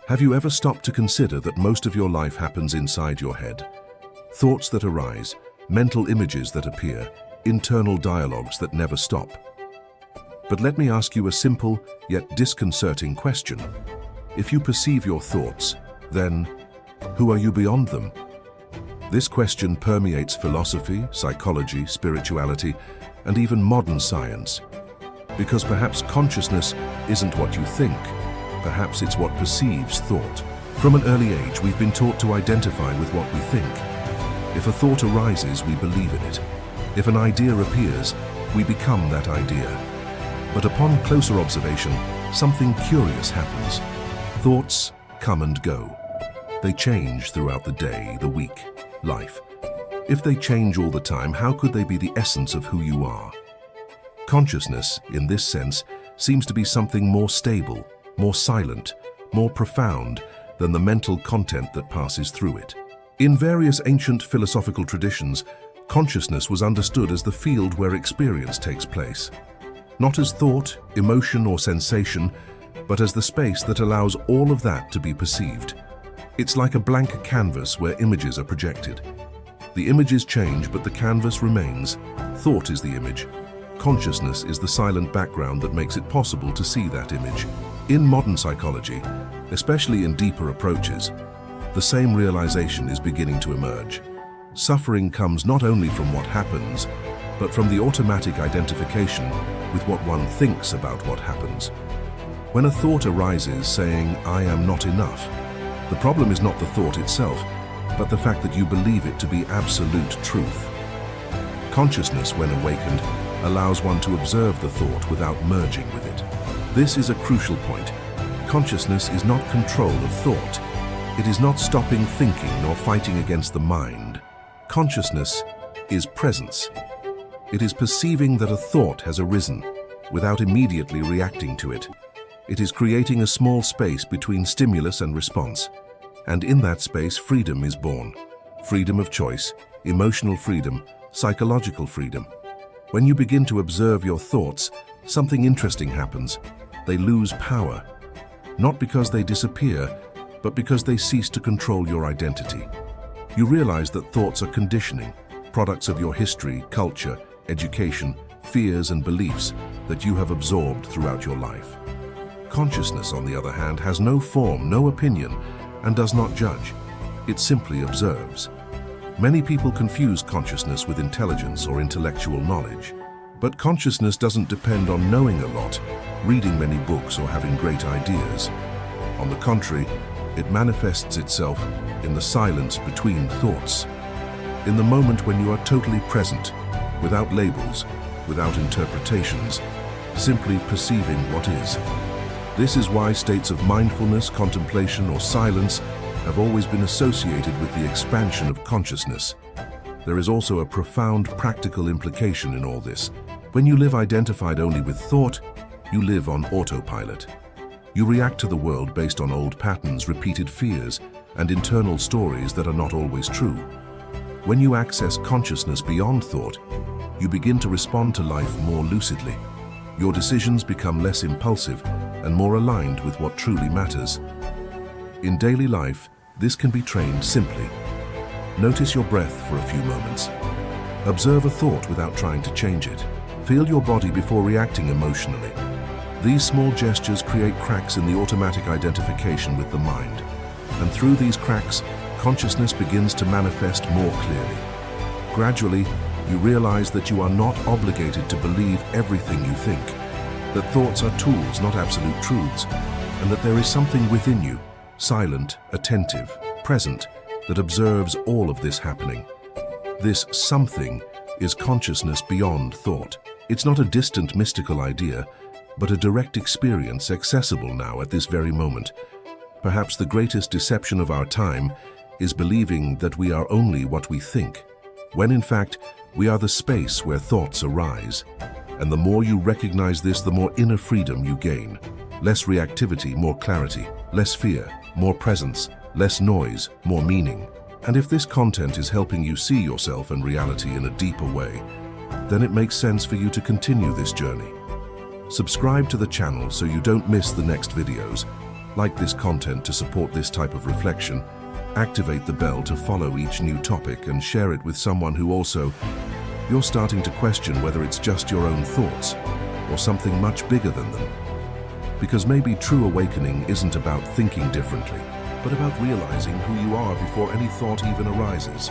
Have you ever stopped to consider that most of your life happens inside your head? Thoughts that arise, mental images that appear, internal dialogues that never stop. But let me ask you a simple yet disconcerting question. If you perceive your thoughts, then who are you beyond them? This question permeates philosophy, psychology, spirituality, and even modern science. Because perhaps consciousness isn't what you think. Perhaps it's what perceives thought. From an early age, we've been taught to identify with what we think. If a thought arises, we believe in it. If an idea appears, we become that idea. But upon closer observation, something curious happens. Thoughts come and go. They change throughout the day, the week, life. If they change all the time, how could they be the essence of who you are? Consciousness, in this sense, seems to be something more stable, more silent, more profound than the mental content that passes through it. In various ancient philosophical traditions, consciousness was understood as the field where experience takes place. Not as thought, emotion, or sensation, but as the space that allows all of that to be perceived. It's like a blank canvas where images are projected. The images change, but the canvas remains. Thought is the image. Consciousness is the silent background that makes it possible to see that image. In modern psychology, especially in deeper approaches, the same realization is beginning to emerge. Suffering comes not only from what happens, but from the automatic identification with what one thinks about what happens. When a thought arises saying, "I am not enough," the problem is not the thought itself, but the fact that you believe it to be absolute truth. Consciousness, when awakened, allows one to observe the thought without merging with it. This is a crucial point. Consciousness is not control of thought. It is not stopping thinking nor fighting against the mind. Consciousness is presence. It is perceiving that a thought has arisen without immediately reacting to it. It is creating a small space between stimulus and response. And in that space, freedom is born. Freedom of choice, emotional freedom, psychological freedom. When you begin to observe your thoughts, something interesting happens. They lose power. Not because they disappear, but because they cease to control your identity. You realize that thoughts are conditioning, products of your history, culture, education, fears and beliefs that you have absorbed throughout your life. Consciousness, on the other hand, has no form, no opinion, and does not judge. It simply observes. Many people confuse consciousness with intelligence or intellectual knowledge. But consciousness doesn't depend on knowing a lot, reading many books, or having great ideas. On the contrary, it manifests itself in the silence between thoughts. In the moment when you are totally present, without labels, without interpretations, simply perceiving what is. This is why states of mindfulness, contemplation, or silence have always been associated with the expansion of consciousness. There is also a profound practical implication in all this. When you live identified only with thought, you live on autopilot. You react to the world based on old patterns, repeated fears, and internal stories that are not always true. When you access consciousness beyond thought, you begin to respond to life more lucidly. Your decisions become less impulsive and more aligned with what truly matters. In daily life, this can be trained simply. Notice your breath for a few moments. Observe a thought without trying to change it. Feel your body before reacting emotionally. These small gestures create cracks in the automatic identification with the mind. And through these cracks, consciousness begins to manifest more clearly. Gradually, you realize that you are not obligated to believe everything you think, that thoughts are tools, not absolute truths, and that there is something within you, silent, attentive, present, that observes all of this happening. This something is consciousness beyond thought. It's not a distant mystical idea, but a direct experience accessible now at this very moment. Perhaps the greatest deception of our time is believing that we are only what we think, when in fact, we are the space where thoughts arise. And the more you recognize this, the more inner freedom you gain. Less reactivity, more clarity. Less fear, more presence. Less noise, more meaning. And if this content is helping you see yourself and reality in a deeper way, then it makes sense for you to continue this journey. Subscribe to the channel so you don't miss the next videos, Like this content to support this type of reflection, activate the bell to follow each new topic and share it with someone who also, you're starting to question whether it's just your own thoughts or something much bigger than them. Because maybe true awakening isn't about thinking differently, but about realizing who you are before any thought even arises.